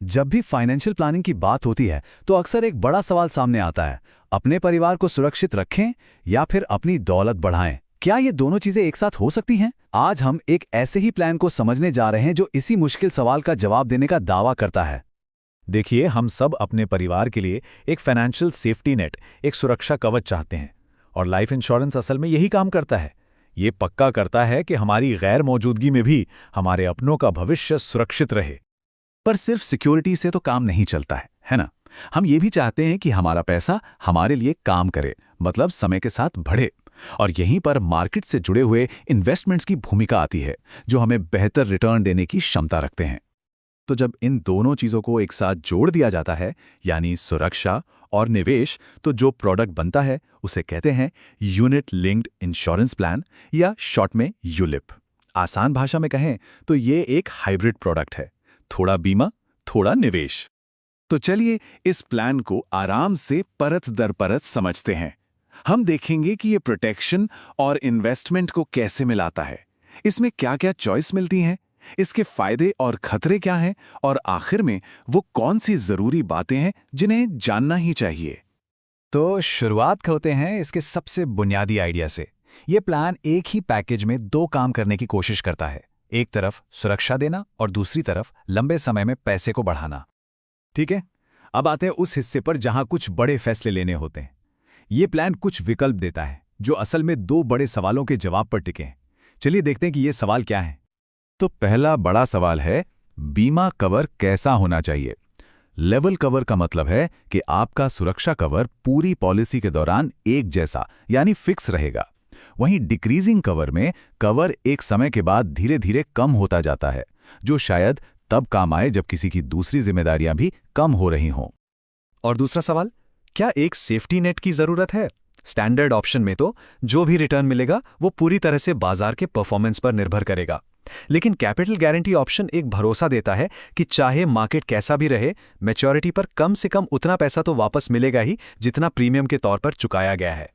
जब भी financial planning की बात होती है तो अक्सर एक बड़ा सवाल सामने आता है, अपने परिवार को सुरक्षित रखें या फिर अपनी दौलत बढ़ाएं। क्या ये दोनों चीजें एक साथ हो सकती हैं? आज हम एक ऐसे ही प्लान को समझने जा रहे हैं जो इसी मुश्किल सवाल का जवाब देने का दावा करता है। देखिए, हम सब अपने परिवार के लिए एक फाइनेंशियल सेफ्टी नेट, एक सुरक्षा कवच चाहते हैं। और लाइफ इंश्योरेंस असल में यही काम करता है। ये पक्का करता है कि हमारी गैर मौजूदगी में भी हमारे अपनों का भविष्य सुरक्षित रहे। पर सिर्फ सिक्योरिटी से तो काम नहीं चलता है ना? हम ये भी चाहते हैं कि हमारा पैसा हमारे लिए काम करे, मतलब समय के साथ बढ़े। और यहीं पर मार्केट से जुड़े हुए इन्वेस्टमेंट्स की भूमिका आती है, जो हमें बेहतर रिटर्न देने की क्षमता रखते हैं। तो जब इन दोनों चीजों को एक साथ जोड़ दिया जाता है, यानी सुरक्षा और निवेश, तो जो प्रोडक्ट बनता है उसे कहते हैं यूनिट लिंक्ड इंश्योरेंस प्लान, या शॉर्ट में यूलिप। आसान भाषा में कहें तो ये एक हाइब्रिड प्रोडक्ट है, थोड़ा बीमा, थोड़ा निवेश। तो चलिए इस प्लान को आराम से परत दर परत समझते हैं। हम देखेंगे कि ये प्रोटेक्शन और इन्वेस्टमेंट को कैसे मिलाता है, इसमें क्या क्या चॉइस मिलती हैं, इसके फायदे और खतरे क्या हैं, और आखिर में वो कौन सी जरूरी बातें हैं जिन्हें जानना ही चाहिए। तो शुरुआत करते हैं इसके सबसे बुनियादी आइडिया से। ये प्लान एक ही पैकेज में दो काम करने की कोशिश करता है, एक तरफ सुरक्षा देना और दूसरी तरफ लंबे समय में पैसे को बढ़ाना। ठीक है, अब आते हैं उस हिस्से पर जहां कुछ बड़े फैसले लेने होते हैं। ये प्लान कुछ विकल्प देता है जो असल में दो बड़े सवालों के जवाब पर टिके हैं। चलिए देखते हैं कि ये सवाल क्या है। तो पहला बड़ा सवाल है, बीमा कवर कैसा होना चाहिए? लेवल कवर का मतलब है कि आपका सुरक्षा कवर पूरी पॉलिसी के दौरान एक जैसा, यानी फिक्स रहेगा। वहीं डिक्रीजिंग कवर में कवर एक समय के बाद धीरे धीरे कम होता जाता है, जो शायद तब काम आए जब किसी की दूसरी जिम्मेदारियां भी कम हो रही हों। और दूसरा सवाल, क्या एक सेफ्टी नेट की जरूरत है? स्टैंडर्ड ऑप्शन में तो जो भी रिटर्न मिलेगा वो पूरी तरह से बाजार के परफॉर्मेंस पर निर्भर करेगा। लेकिन कैपिटल गारंटी ऑप्शन एक भरोसा देता है कि चाहे मार्केट कैसा भी रहे, मैच्योरिटी पर कम से कम उतना पैसा तो वापस मिलेगा ही जितना प्रीमियम के तौर पर चुकाया गया है।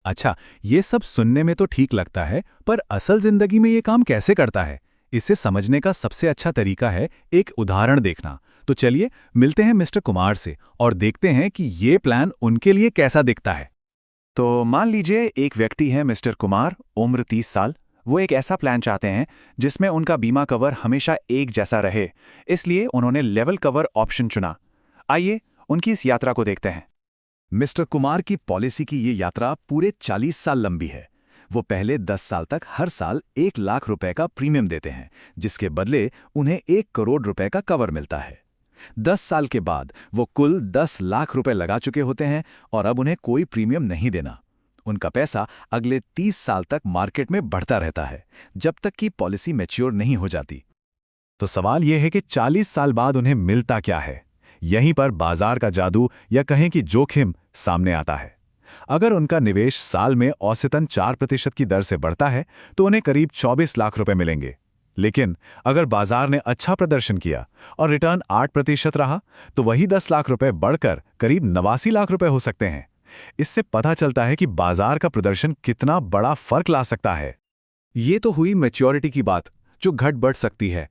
अच्छा, ये सब सुनने में तो ठीक लगता है, पर असल जिंदगी में ये काम कैसे करता है? इसे समझने का सबसे अच्छा तरीका है एक उदाहरण देखना। तो चलिए मिलते हैं मिस्टर कुमार से और देखते हैं कि ये प्लान उनके लिए कैसा दिखता है। तो मान लीजिए एक व्यक्ति है मिस्टर कुमार, उम्र 30 साल। वो एक ऐसा प्लान चाहते हैं जिसमें उनका बीमा कवर हमेशा एक जैसा रहे, इसलिए उन्होंने लेवल कवर ऑप्शन चुना। आइए उनकी इस यात्रा को देखते हैं। मिस्टर कुमार की पॉलिसी की ये यात्रा पूरे 40 साल लंबी है। वो पहले 10 साल तक हर साल 1 लाख रुपए का प्रीमियम देते हैं, जिसके बदले उन्हें 1 करोड़ रुपए का कवर मिलता है। 10 साल के बाद वो कुल 10 लाख रुपए लगा चुके होते हैं और अब उन्हें कोई प्रीमियम नहीं देना। उनका पैसा अगले 30 साल तक मार्केट में बढ़ता रहता है, जब तक कि पॉलिसी मैच्योर नहीं हो जाती। तो सवाल यह है कि 40 साल बाद उन्हें मिलता क्या है? यहीं पर बाजार का जादू, या कहें कि जोखिम, सामने आता है। अगर उनका निवेश साल में औसतन 4% की दर से बढ़ता है तो उन्हें करीब 24 लाख रुपए मिलेंगे। लेकिन अगर बाजार ने अच्छा प्रदर्शन किया और रिटर्न 8% रहा तो वही 10 लाख रुपए बढ़कर करीब 89 लाख रुपए हो सकते हैं। इससे पता चलता है कि बाजार का प्रदर्शन कितना बड़ा फर्क ला सकता है। ये तो हुई मैच्योरिटी की बात, जो घट बढ़ सकती है।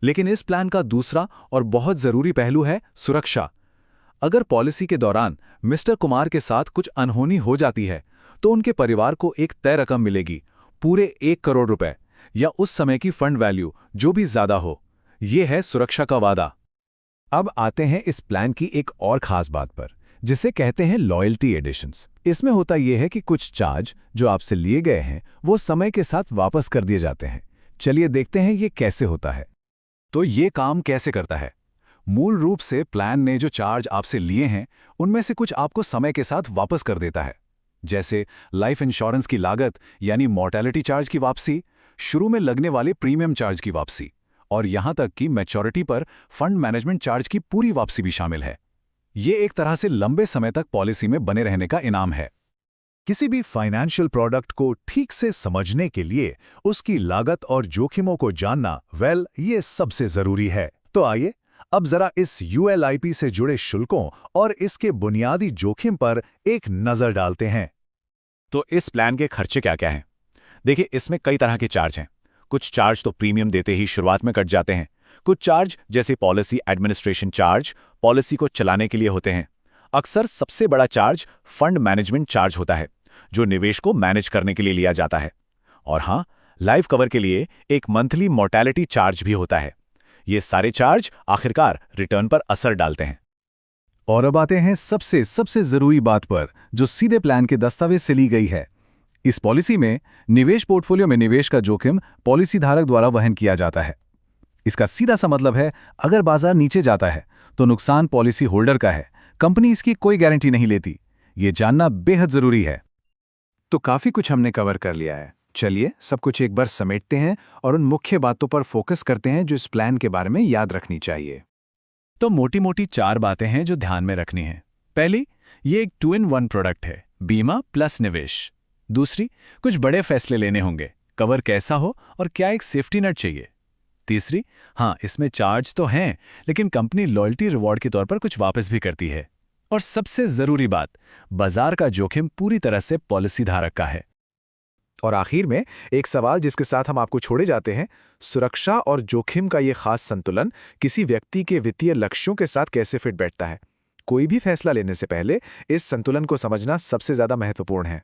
लेकिन इस प्लान का दूसरा और बहुत जरूरी पहलू है सुरक्षा। अगर पॉलिसी के दौरान मिस्टर कुमार के साथ कुछ अनहोनी हो जाती है तो उनके परिवार को एक तय रकम मिलेगी, पूरे 1 करोड़ रुपए, या उस समय की फंड वैल्यू जो भी ज्यादा हो। यह है सुरक्षा का वादा। अब आते हैं इस प्लान की एक और खास बात पर, जिसे कहते हैं लॉयल्टी एडिशंस। इसमें होता यह है कि कुछ चार्ज जो आपसे लिए गए हैं वो समय के साथ वापस कर दिए जाते हैं। चलिए देखते हैं ये कैसे होता है। तो ये काम कैसे करता है? मूल रूप से प्लान ने जो चार्ज आपसे लिए हैं उनमें से कुछ आपको समय के साथ वापस कर देता है। जैसे लाइफ इंश्योरेंस की लागत, यानी मॉर्टेलिटी चार्ज की वापसी, शुरू में लगने वाले प्रीमियम चार्ज की वापसी, और यहां तक कि मैच्योरिटी पर फंड मैनेजमेंट चार्ज की पूरी वापसी भी शामिल है। ये एक तरह से लंबे समय तक पॉलिसी में बने रहने का इनाम है। किसी भी फाइनेंशियल प्रोडक्ट को ठीक से समझने के लिए उसकी लागत और जोखिमों को जानना, ये सबसे जरूरी है। तो आइए अब जरा इस यूएलआईपी से जुड़े शुल्कों और इसके बुनियादी जोखिम पर एक नजर डालते हैं। तो इस प्लान के खर्चे क्या क्या हैं? देखिए, इसमें कई तरह के चार्ज हैं। कुछ चार्ज तो प्रीमियम देते ही शुरुआत में कट जाते हैं, कुछ चार्ज जैसे पॉलिसी एडमिनिस्ट्रेशन चार्ज पॉलिसी को चलाने के लिए होते हैं। अक्सर सबसे बड़ा चार्ज फंड मैनेजमेंट चार्ज होता है, जो निवेश को मैनेज करने के लिए लिया जाता है। और हाँ, लाइफ कवर के लिए एक मंथली मोर्टेलिटी चार्ज भी होता है। ये सारे चार्ज आखिरकार रिटर्न पर असर डालते हैं। और अब आते हैं सबसे जरूरी बात पर, जो सीधे प्लान के दस्तावेज से ली गई है। इस पॉलिसी में निवेश पोर्टफोलियो में निवेश का जोखिम पॉलिसी धारक द्वारा वहन किया जाता है। इसका सीधा सा मतलब है, अगर बाजार नीचे जाता है तो नुकसान पॉलिसी होल्डर का है, कंपनी इसकी कोई गारंटी नहीं लेती। ये जानना बेहद जरूरी है। तो काफी कुछ हमने कवर कर लिया है। चलिए सब कुछ एक बार समेटते हैं और उन मुख्य बातों पर फोकस करते हैं जो इस प्लान के बारे में याद रखनी चाहिए। तो मोटी मोटी 4 बातें हैं जो ध्यान में रखनी है। पहली, ये एक 2-in-1 प्रोडक्ट है, बीमा प्लस निवेश। दूसरी, कुछ बड़े फैसले लेने होंगे, कवर कैसा हो और क्या एक सेफ्टी नेट चाहिए। तीसरी, हाँ इसमें चार्ज तो हैं, लेकिन कंपनी लॉयल्टी रिवॉर्ड के तौर पर कुछ वापस भी करती है। और सबसे जरूरी बात, बाजार का जोखिम पूरी तरह से पॉलिसी धारक का है। और आखिर में एक सवाल जिसके साथ हम आपको छोड़े जाते हैं, सुरक्षा और जोखिम का ये खास संतुलन किसी व्यक्ति के वित्तीय लक्ष्यों के साथ कैसे फिट बैठता है। कोई भी फैसला लेने से पहले इस संतुलन को समझना सबसे ज्यादा महत्वपूर्ण है।